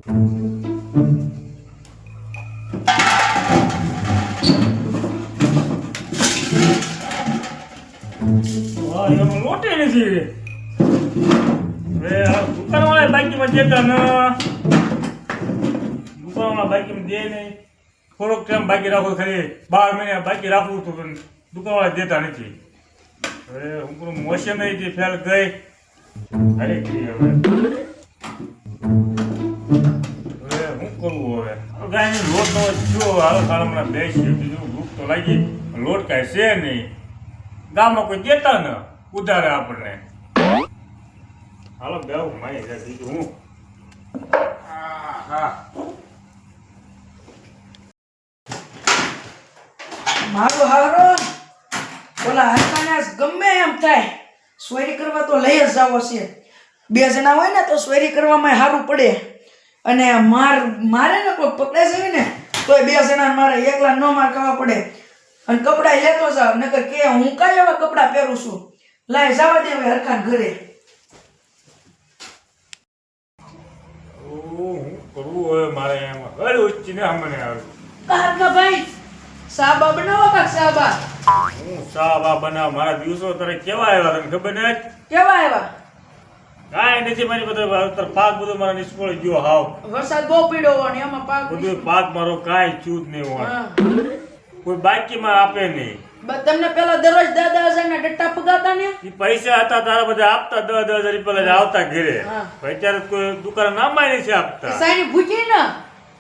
લોટે નથી દુકાનવાળા બાઈકમાં દેતા ન દુકાનવાળા બાઈકમાં દે નહીં. થોડોક ટાઈમ બાકી રાખો, ખાલી 12 મહિના બાકી રાખવું હતું પણ દુકાનવાળા દેતા નથી. હવે હું મોસમ ફેલ ગઈ. અરે હવે શું કરવું? હવે ગાયની લોટ નો જો હાલો હમણાં બેસી બીજું ભૂખ તો લાગી. લોટ કાંઈ છે નહીં, ગામમાં કોઈ દેતા ને ઉધારે આપણને. હાલો બેવું મારી જાય બીજું હું. હા મારો હારો ઓલા હરકાને ગમે એમ થાય સોયરી કરવા તો લઈ જ જાવો છે. 2 જણા હોય ને તો સોયરી કરવામાં સારું પડે. અને મારે ને કોઈ પકડે છે ને તોય 2 જણા મારે એકલા ન માર ખાવા પડે. અને કપડા લેતો જાવ નકર કે હું કઈ એવા કપડા પહેરું છું. લાય જવા દે હવે હરખાન ઘરે. હું કરવું હવે મારે એમાં ઘર ઉચ્ચી ને અમને આવે. હરકા ભાઈ સાબા બનાવો કાક સાબા. હું સાબા બનાવ. મારા દિવસો તારે કેવા આવ્યા તને ખબર ને? કેવા આવ્યા? કાંઈ નથી મારી બધા પાક બધું મારા નિષ્ફળ ગયો. હાવ વરસાદ બહુ પડ્યો હોય ને એમાં પાક બધું પાક મારો કાંઈ ચૂત નહીં હોય. કોઈ બાકીમાં આપે નહીં. તમને પેલા દરરોજ 10,000 ના ડટ્ટા ફગાતા ને એ પૈસા હતા તારા બધા આપતા 10,000 રૂપિયા આવતા ઘરે. અત્યારે કોઈ દુકાન નામાય નથી આપતા. સાઈની ભૂકી ને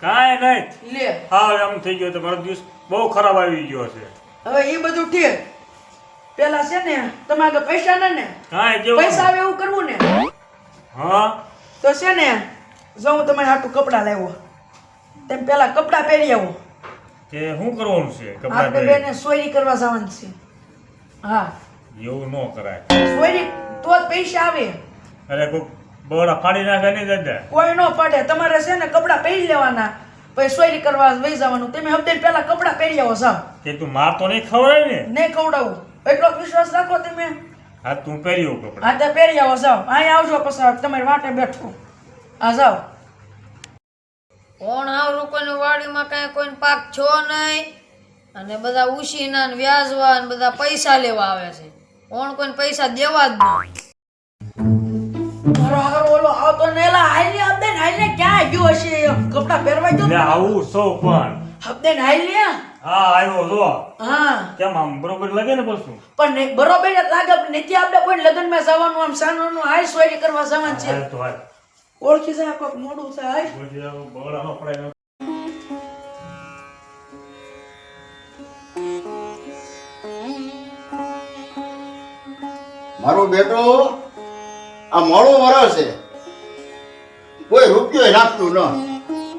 કાંઈ નહીં. લે હા એમ થઈ ગયો તો મારો દિવસ બહુ ખરાબ આવી ગયો છે. હવે એ બધું ઠીક. પેલા છે ને તમારે પૈસા ને કાંઈ કેવું પૈસા આવે એવું કરવું ને. હા તો છે ને જો હું તમારે હાટું કપડા લાવ્યો. તેમ પેલા કપડા પહેરી આવો. કે શું કરવાનું છે? કપડા આપણે બેને સોયરી કરવા જવાનું છે. હા એવું ન કરાય. સોયરી તો જ પૈસા આવે. અરે કોઈ બગડા ફાડી નાખે નહીં દાદા. કોઈ ન પાડે. તમારે છે ને કપડા પહેરી લેવાના પછી સોયરી કરવા વહી જવાનું. તમે હપ્તે પેલા કપડા પહેરી આવો જાવ. કે તું માર તો નહીં ખવડાય ને? નહીં ખવડાવું એટલો વિશ્વાસ રાખો તમે. હા તું પહેર્યો કપડા. હા તો પહેરી આવો જાવ. અહીં આવજો પછી તમારી વાટે બેઠો. હા જાવ. કોણ આવરું કોઈની વાડીમાં કાંઈ કોઈને પાક છો નહીં અને બધા ઉછીના ને વ્યાજવા ને બધા પૈસા લેવા આવે છે. કોણ કોઈને પૈસા દેવા જ નહીં. મારો હારો ઓલો આવતો નેલા હાઈલે હબદે હાઈલે ક્યાં ગયો હશે? કપડા પહેરવા ગયો લે આવું સૌ પણ. હબદે હાઈલે. હા આવ્યો જો. હા કેમ આમ બરોબર લાગે ને પછી? પણ બરોબર જ લાગે. નથી આપણે કોઈ લગ્નમાં જવાનું આમ સાનોનું હાઈ સોયરી કરવા જવાનું છે. હા તો હાલ. ઓળખી જાય કોક મોડું થાય. બોલી આવો બગડા નો પડાય. મારો બેટો આ મોડો વરસ છે, કોઈ રૂપિયો નાખતું ન.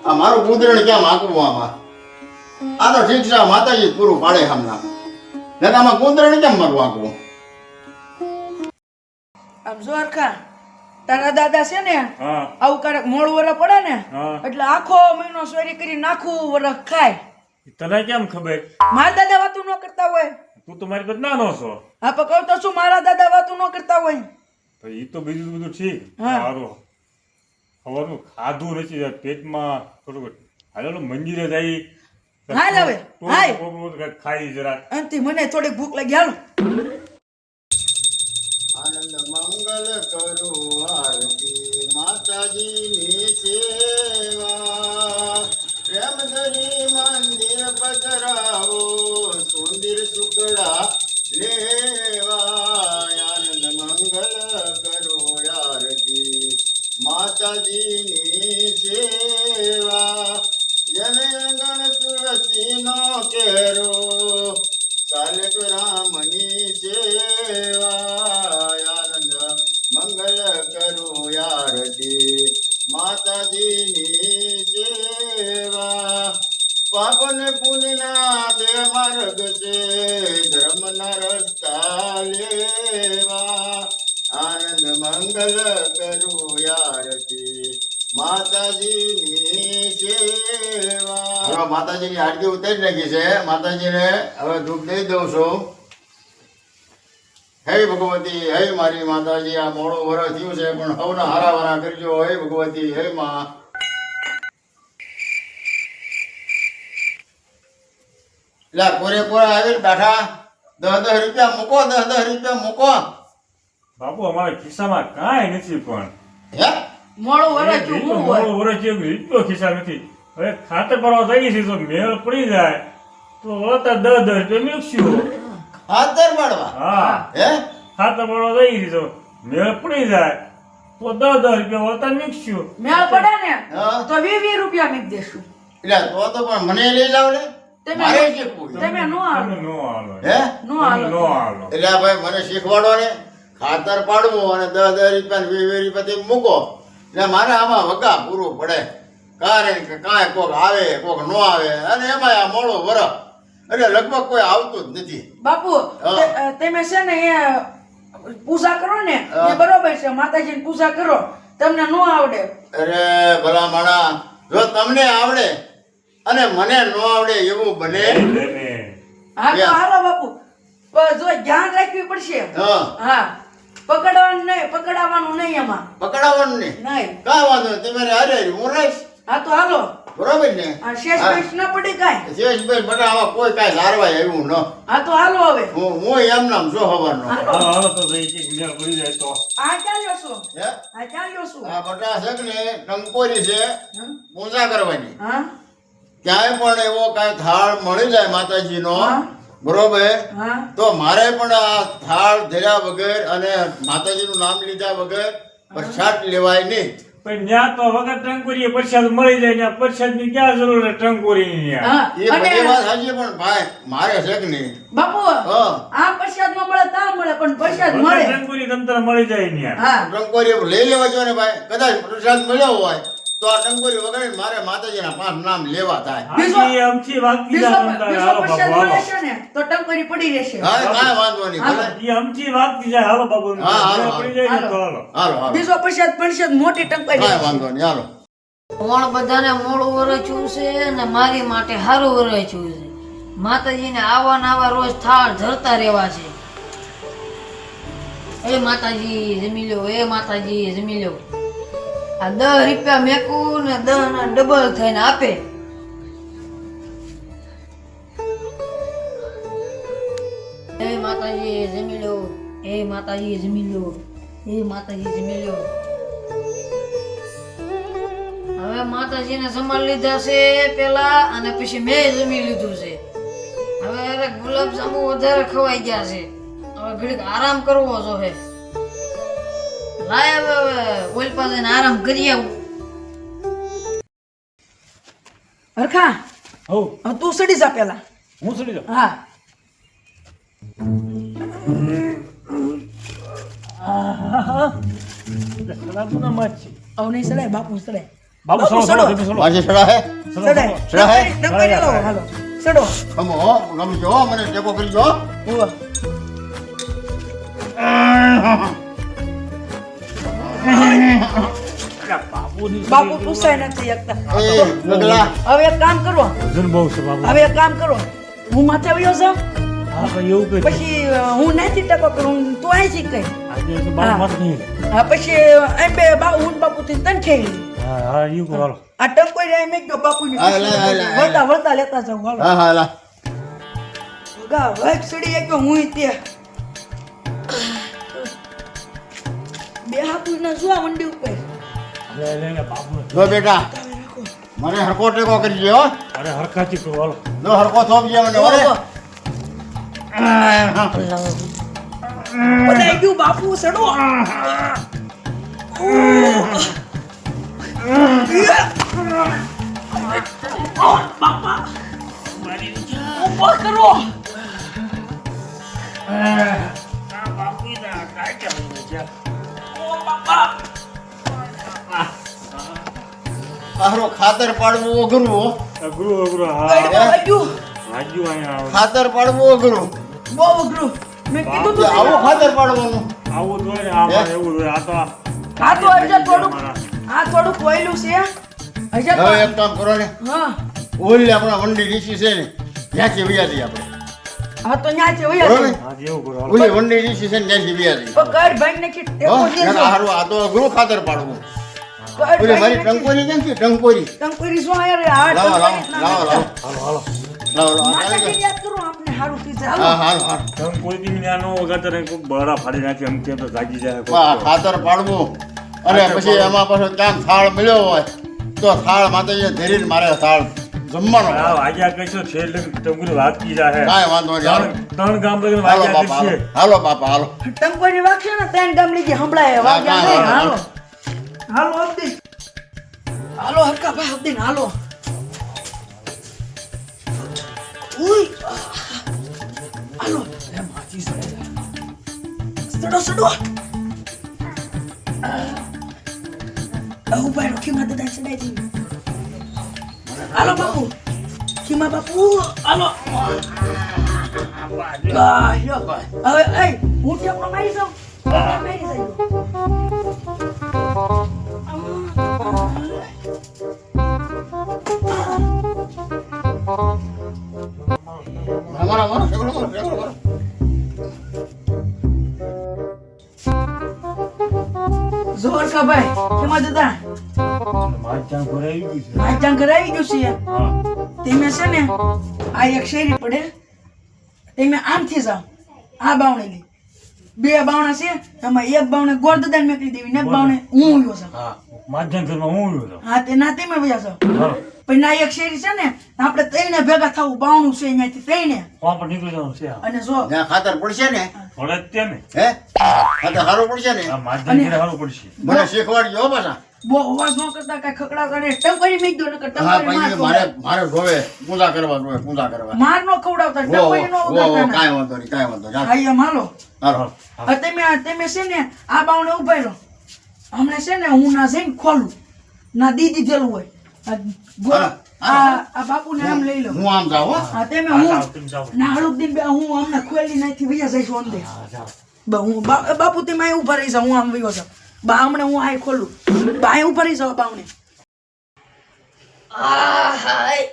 આ મારું કુદરણ ક્યાં માગવું? આમાં આ તો ઠીક છે, માતાજી પૂરું પાડે હમણાં. ને આમાં કુદરણ કેમ મારું આંકવું? આમ જોર ખા તારા દાદા છે ને હા આવું ક્યારેક મોડું વરસ પડે ને હા. એટલે આખો મહિનો સોયરી કરી નાખું વરસ ખાય. તને કેમ ખબર? મારા દાદા વાતું ન કરતા હોય. તું તો મારી પાસે નાનો છો. હા પણ કહું તો શું મારા દાદા વાતું ન કરતા હોય. એ તો બીજું બધું ઠીક. હા. સારું સવારનું ખાધું નથી પેટમાં થોડું. હાલો મંદિરે જાય. હાલ હવે, હાલ. ખાઈ જરા. અંતિ મને થોડીક ભૂખ લાગી. હાલો આનંદ મંગલ કરો આરતી માતાજીની સેવા. પ્રેમ ધરી મંદિર પધરાવો સુંદર સુકડા લેવા. આનંદ મંગલ કરો આરતી માતાજીની સેવા. જને અંગણ તુલસી નો કેરો ચાલક રામની સેવા. આનંદ મંગલ કરો આરતી માતાજીની સેવા. પાપ ને પુણ્યના 2 માર્ગ છે, ધર્મના રસ્તા લેવા. આનંદ મંગલ કરો આરતી માતાજીની સેવા. હવે માતાજીની આરતી ઉતારી નાખી છે. માતાજીને હવે ધૂપ દઈ દઉં છું. હે ભગવતી, હે મારી માતાજી, આ મોડું વરસ થયું છે પણ સૌના હારા વારા કરજો. હે ભગવતી, હે માં. એટલે કોરે કોરે આવી બેઠા 10 રૂપિયા મૂકો 10 રૂપિયા મૂકો બાપુ અમારા ખિસ્સામાં કાંઈ નથી પણ હે મોડું વરસ થયું, હું હોય મોડો વરસ જેવું રીતો ખિસ્સા નથી. હવે ખાતર પડવા જઈએ છીએ તો મેળ પડી જાય તો વળતા 10 રૂપિયા મૂકશું. ખાતર પાડવા હા હે ખાતર પડવા જઈએ છીએ તો મેળ પડી જાય તો 10 રૂપિયા વળતા મૂકશું. મેળ પડે ને હા. તો 20 રૂપિયા મૂકી દેશું. એટલે તો પણ મને લઈ જાવ ને તમે- મારે શીખવું છે. તમે નો તમે આવો નો હાલો હે નો તમે હાલો નો હાલો. એટલે આ ભાઈ મને શીખવાડો ને ખાતર પાડવું અને 10 રૂપિયા 20 રૂપિયા મૂકો એટલે મારે આમાં વગા પૂરું પડે કારણ કે કાંઈ કોક આવે કોક નો આવે અને એમાં આ મોડો વરસ એટલે લગભગ કોઈ આવતું જ નથી બાપુ હા. તમે છે ને એ પૂજા કરો ને હા. એ બરોબર છે, માતાજીની પૂજા કરો, તમને નો આવડે અરે ભલા માણા જો તમને આવડે અને મને નો આવડે એવું બને હા તો યા. હાલો બાપુ, પણ જો ધ્યાન રાખવી પડશે. હા હા, પકડવાનું નહીં, પકડાવાનું નહીં એમાં પકડાવાનું ને નહીં. કાંઈ વાંધો નહીં તમે હારે હું રહીશ હા તો હાલો, બરોબર ને આ શેષ હા. પૈસ ના પડી કાંઈ. શેષભાઈ બટા આમાં કોઈ કાંઈ લારવાય એવું ન હા તો હાલો હવે. હું એમ નામ જો હવાનો હાલો હાલો તો ભાઈ કે મેળ પડી જાય તો આ ચાલ્યો છું, હે આ ચાલ્યો છું. આ બટા છે કે ને ટંકોરી છે હમ? પૂજા કરવાની હા ક્યાંય પણ એવો કાંઈ થાળ મળી જાય માતાજીનો હા. બરોબર હા તો મારે પણ આ થાળ ધર્યા વગર અને માતાજીનું નામ લીધા વગર પ્રસાદ લેવાય નહીં પણ ત્યાં તો વગર ટંકોરીએ પ્રસાદ મળી જાય ને પ્રસાદની ક્યાં જરૂર છે ટંકોરીની ત્યાં? હા એ બધી અને વાત સાચી પણ ભાઈ મારે છે કે નહીં બાપુ હા આ પ્રસાદ માં મળે તા મળે પણ પ્રસાદ વગર મળે. ટંકોરી તંત્ર મળી જાય ત્યાં. હા ટંકોરી લઈ લેવા જોઈએ ને ભાઈ કદાચ પ્રસાદ મળ્યો હોય તો આ ટંકોરી વગર મારે માતાજીના 5 નામ લેવા થાય હાજી, અમથી વાગતી બીજો જાય તંત્ર. બીજો હાલો પ્રસાદ બાપુ, હાલો. મળે છે ને તો ટંકોરી પડી રહેશે. હા કાંઈ વાંધો નહીં ભલે ઈ અમથી વાગતી જાય. હાલો બાપુ, હા, હાલો, મેળ પડી જાય ને તો હાલો. હાલો હાલો બીજો પ્રસાદ પડશે તો મોટી ટંકોરી કાંઈ રહેશે. વાંધો નહીં હાલો કોણ બધાને મોડું વરચ્યું છે ને મારી માટે સારું વરચ્યું છે. માતાજીને આવા ને આવા રોજ થાળ ધરતા રહેવા છે. એ માતાજી જમી લ્યો, એ માતાજી જમી લ્યો. આ 10 રૂપિયા મેકું ને 10 ના ડબલ થઈને આપે. એ માતાજી જમી લ્યો, એ માતાજી જમી લ્યો, એ માતાજી જમી લ્યો. હવે માતાજીને જમાડી લીધા છે પેલા અને પછી મેં જમી લીધું છે. હવે અરે ગુલાબજાંબુ વધારે ખવાઈ ગયા છે. હવે ઘડીક આરામ કરવો જોઈએ. લાય હવે ઓલ પાસે આરામ કરી આવું. હરખા હઉ, હવે તું સડી જા પેલા. હું ચડી જાઉં. હા એટલે સલાદનું નામ જ છે. હવે નહીં સડાય, બાપુ સડાય. બાપુ, સડો, સડો, તમે સડો. માજી સડા હે સડો, સડાય. સડો. સડાય. ટંકોરી લાવો, હાલો સડો. તમે હો ગમજો હો, મને ટેકો કરજો હો. ઉવા. એટલે બાપુની બાપુ પૂછાય નથી શકતા. એ ગગલા હવે એક કામ કરો, વજન બહુ છે બાપુ. હવે એક કામ કરો, હું માથે વયો જાઉં, હા, પણ એવું કઈ પછી હું નથી ટકો કરું, તું અહીં શીખ કઈ. આજે તો બાપુ માથે નહીં. હા પછી એમ બે હું બાપુ થી તન ખેલી. હા હા, એવું કરો, હાલો. આ ટંકોરી અહીં મેં કીધું બાપુની હા, લે, હા, લે, હા, લે. વળતા વળતા લેતા જાઉં, હાલો. હા હા લા ગા વાઈક સડી એક હું તે બે હાથ ના જોવા મંડી ઉપર. લે, લે, લે, બાપુ. જો બેટા મને હરકો ટેકો કરજો હો અરે હરખાથી કરો, હાલો. જો હરકો થોપજે મને ઓરે બધાય ગયું બાપુ સડો. ઉભો કરો. તારો ખાતર પાડવું અઘરું હો. અઘરું, અઘરું, હા. ગળમાં વાગ્યું. વાગ્યું અહીંયા આવે. ખાતર પાડવું અઘરું બહુ અઘરું. મેં કીધું તે તું આવું ખાતર પાડવાનું આવું જ હોય ને, આમાં એવું જ હોય. આ તો આ તો હજે થોડુંક આ થોડુંક કોયલું છે હજે તો. હવે એક કામ કરો ને હા ઓલી આપણા વંડી રીસી છે ને ત્યાંથી વ્યા દઈએ આપણે હા તો ન્યા છે વયા બરોબર? છે. હા, જેવું કરો, હાલો. ઓલી વંડી રીસી છે ને ત્યાંથી વ્યા દઈએ તો કર ભાઈ ને કી ટેકો હો દેજો. નકર હારું આ તો અઘરું ખાતર પાડવું કર ઓલી મારી ભાઈ ને કી. ટંકોરી ક્યાંથી ટંકોરી ટંકોરી શું આયા રે આ લાવો લાવો ટંકોરી જ ના લાવો નાખતા. લાવો હાલો, હાલો. લાવો લાવો ચાલે માતાજી કે? યાદ કરો આપણે સારું થઈ જાય હા હાલો. હાલો હાલો તમે કોઈ દી મને આનો વગાડતા ને કોઈ બળા ફાડી નાખે એમ કે તો જાગી જાય કોક વાહ, તો. ખાતર પાડવું અને પછી એમાં પાછો ક્યાંક થાળ મળ્યો હોય તો થાળ માતાજીને ધરીને મારે થાળ જમવાનો આ વાગ્યા કહીશો છેલ્લે ટંગુરી વાત કી જાય કાંઈ વાંધો નહીં હાલો. ત્રણ ગામ લગીને હાલો વાગ્યા બાપા કહીશે હાલો બાપા હાલો ટંકોરી વાગશે ને ત્રણ ગામ લીધી હંભળાય વાગ્યા હા, નહીં હા, હાલો હાલો અબ્દી હાલો હરકા ભાઈ અબ્દી હાલો ઉઈ હાલો સડો સડો આવું ભાઈ રોકી માતા દાઈ સડાઈ દી હાલો બાપુ ખીમા બાપુ હાલો હવે એ હું ટેપલો મારી જાઉં મારી જાય મારો મારો શેકડો મારો શેકડો મારો જોર કા ભાઈ કેમાં જતા માચાં ભરાઈ ગયું છે માચાં કરાવી ગયું છે હા તેમે છે ને આ એક શેરી પડે તેમે આમથી જાઓ આ બાવણેલી બે બાવણા છે એમાં એક બાવણે ગોરદાદાને મેકલી દેવી ને એક બાવણે હું ઉયો છું હા માધ્યમ ઘરમાં હું આવ્યો હતો હા તે ના તેમે વયા છો હાલો પણ ના એક શેરી છે ને આપણે ત્રણે ભેગા થવું બાવણું છે અહીંયાથી ત્રણે કોણ પણ નીકળી જવાનું છે અને જો ત્યાં ખાતર પડશે ને પડે જ તે ને હે ખાતર સારું પડશે ને આ માધ્યમ ઘરે સારું પડશે મને શીખવાડજો હો પાછા બહુ અવાજ ન કરતા કઈ ખકડા કરે ટંકોરી મેક દો નકર હા ટંકોરી ભાઈ મારે મારે જોવે પૂજા કરવા જોવે પૂજા કરવા માર નો ખવડાવતા વો ટંકોરી નો વો ઉગાડતા ના કાંઈ વાંધો નહીં કાંઈ વાંધો નહીં હા એમ હાલો હાલો હવે તમે છે ને આ બાવણે ઉભા રહો હમણાં છે ને હું ના જઈને ખોલું ના દીદી જેલું હોય આ હા, આ બાપુને આમ લઈ લો હું આમ જાઉં હો હા તમે હા, હું જાઓ, તમે જાઓ. ના હળુક દિન બે હું હમણાં ખોલી નાખી વયા જઈશું અંદર હા જાઓ હું બાપુ તમે અહીં ઉભા રહી જાઓ હું આમ વયો જાઉં બા હમણાં હું આ ખોલું બા અહીં ઉભા રહી જાઓ બાવણે આ હાય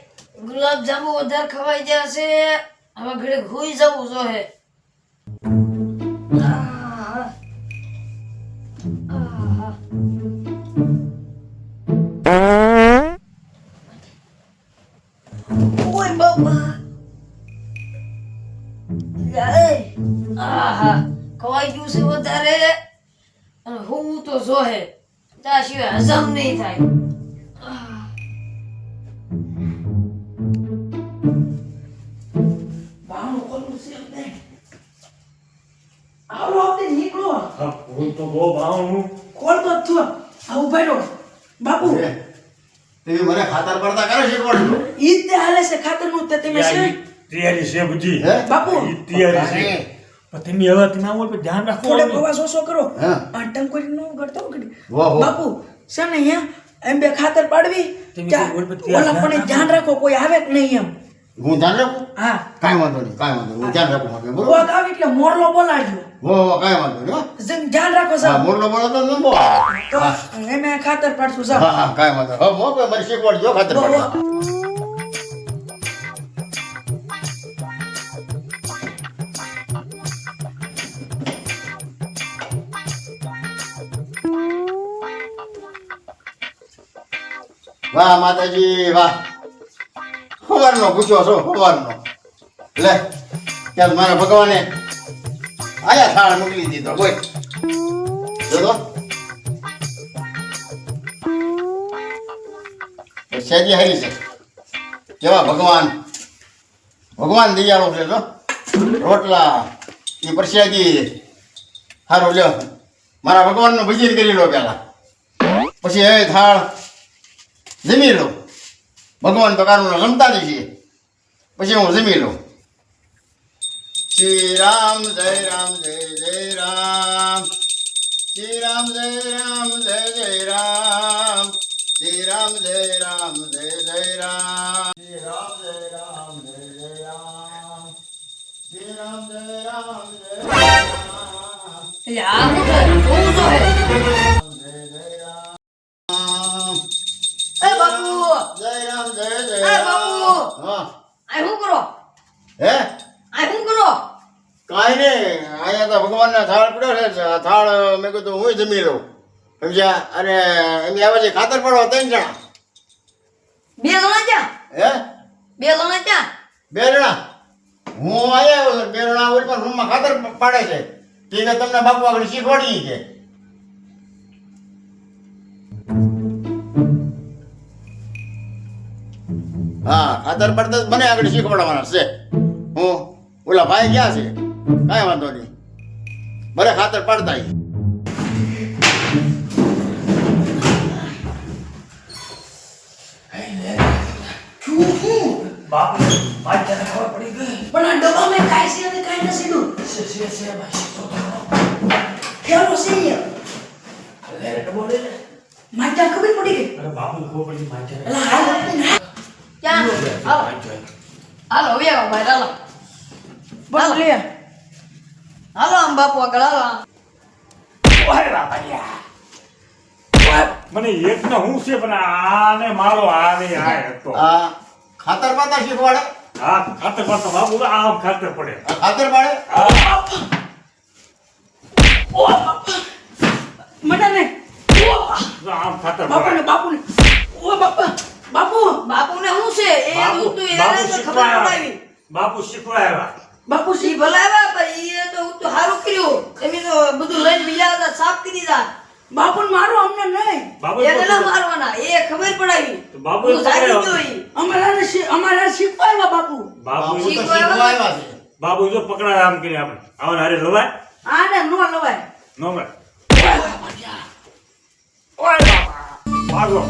ગુલાબ જાંબુ વધારે ખવાઈ ગયા છે હવે ઘડીક હુઈ જવું જોઈએ આહા. આહા. ઓય બાબા જાય આહા ખવાઈ ગયું છે વધારે અને હું તો જોહે ત્યાં સિવાય હજમ નહીં થાય બાવણું ખોલું છે એમને આવો આપણે નીકળો હા હું તો બહુ ભાવનું ખોલતો જ છું આ ઉભા રહો બાપુ તમે મને ખાતર પડતા કરે શીખવાડજો ઈ તે હાલે છે ખાતરનું તે તમે છે તૈયારી છે બધી હે બાપુ ઈ તૈયારી છે પણ તમે હવે તમે આવો એટલે ધ્યાન રાખો થોડે અવાજ ઓછો કરો હા. આ ટંકોરી નો કરતો ઘડી વાહ, વાહ. બાપુ છે ને એમ બે ખાતર પાડવી તમે ત્યાં કોઈ વખત ઓલા પણ ધ્યાન રાખો કોઈ આવે કે નહીં એમ હું ધ્યાન રાખું હા કાંઈ વાંધો નહીં કાંઈ વાંધો નહીં હું ધ્યાન રાખું માગે બરોબર કોક આવે એટલે મોરલો બોલાડજો હો કાંઈ વાંધો નહીં હો. જેમ ધ્યાન રાખો હા સાહેબ મોરલો બોલો તો ન બોલ તો એમે ખાતર પાડશું સાહેબ હા હા કાંઈ વાંધો નહીં. હો મને શીખવાડજો ખાતર પડતા વાહ માતાજી વાહ સવારનો પૂછ્યો છો સવારનો લે ત્યાં મારા ભગવાને આયા થાળ મોકલી દીધો બોલ જોતો સેજી હારી છે કેવા ભગવાન ભગવાન દયાળુ છે તો રોટલા એ પ્રસાદી સારું લ્યો મારા ભગવાનનું ભજન કરી લો પેલા પછી હવે થાળ જમી લો ભગવાન તો કારું રમતા જ છીએ પછી હું જમી લઉં શ્રી રામ જય રામ જય જય રામ શ્રી રામ જય રામ જય જય રામ શ્રી રામ જય રામ જય જય રામ શ્રી રામ જય રામ જય જય રામ શ્રી રામ જય રામ જય જય રામ એટલે આ હું જોવું જોઈએ જય જય રામ એ બાપુ જય રામ જય જય એ બાપુ! રામ હા આ શું કરો હે આ શું કરો કાંઈ નહીં અહીંયા તો ભગવાનના થાળ પડ્યો છે આ થાળ મેં કીધું હું જમી લઉં સમજ્યા અને એમ આવે છે ખાતર પડવા 3 જણા બે જણા ક્યાં હે બે જણા ક્યાં બે જણા હું આવ્યો છું, બે જણા ઓલી પણ રૂમમાં ખાતર પાડે છે તે કે તમને બાપુ આગળ શીખવાડી છે. હા ખાતર પાડતા જ મને આગળ શીખવાડવાના છે. હું ઓલા ભાઈ ક્યાં છે? કાંઈ વાંધો નહીં, ભલે ખાતર પાડતા આવીએ. બાપુ માતાને ખબર પડી ગઈ. પણ આ ડબ્બામાં કાંઈ છે અને કાંઈ નથી દૂર. કેવો છે અહીંયા? માતા ખબર પડી ગઈ. અરે બાપુ ખબર પડી માતાને. એલા હાલ આપણે ના. ક્યાં હાલો હાલો હવે આવો બહાર હાલો બસ લે. હાલો આમ બાપુ આગળ હાલો આમ. ઓય બાપા મને એક ને હું છે પણ આને મારો આને આ હતો. આ ખાતર પાડતા શીખવાડે, હા ખાતર પાડતો બાપુ આમ ખાતર પડે. આ ખાતર પાડે. મને ને આમ ખાતર બાપુને પડે. બાપુને ઓ બાપા બાપુ બાપુને શું છે એ બાપુ ઉતું એને બાપુ તો ખબર શીખવાડ્યા. પડાવી બાપુ શીખવાડ્યા. બાપુ ઈ ભલાવા પણ ઈ તો ઉતું હારું કર્યું તમે તો બધું લઈને બીજા હતા સાફ કરી દીધા બાપુને મારો અમને નહીં. બાપુ એને ના મારવાના એ ખબર પડાવી તો બાપુ બધું જાગી પકડ્યો. ગયો ઈ. અમારા શીખવાડવા બાપુ. બાપુ હું તો શીખવાડવા. શીખવાડ્યા છે. બાપુ જો પકડાય આમ કરી આપણે આવન હારે લવાય આને નો લવાય. નો મળે. ઓય બાપા ભાગો.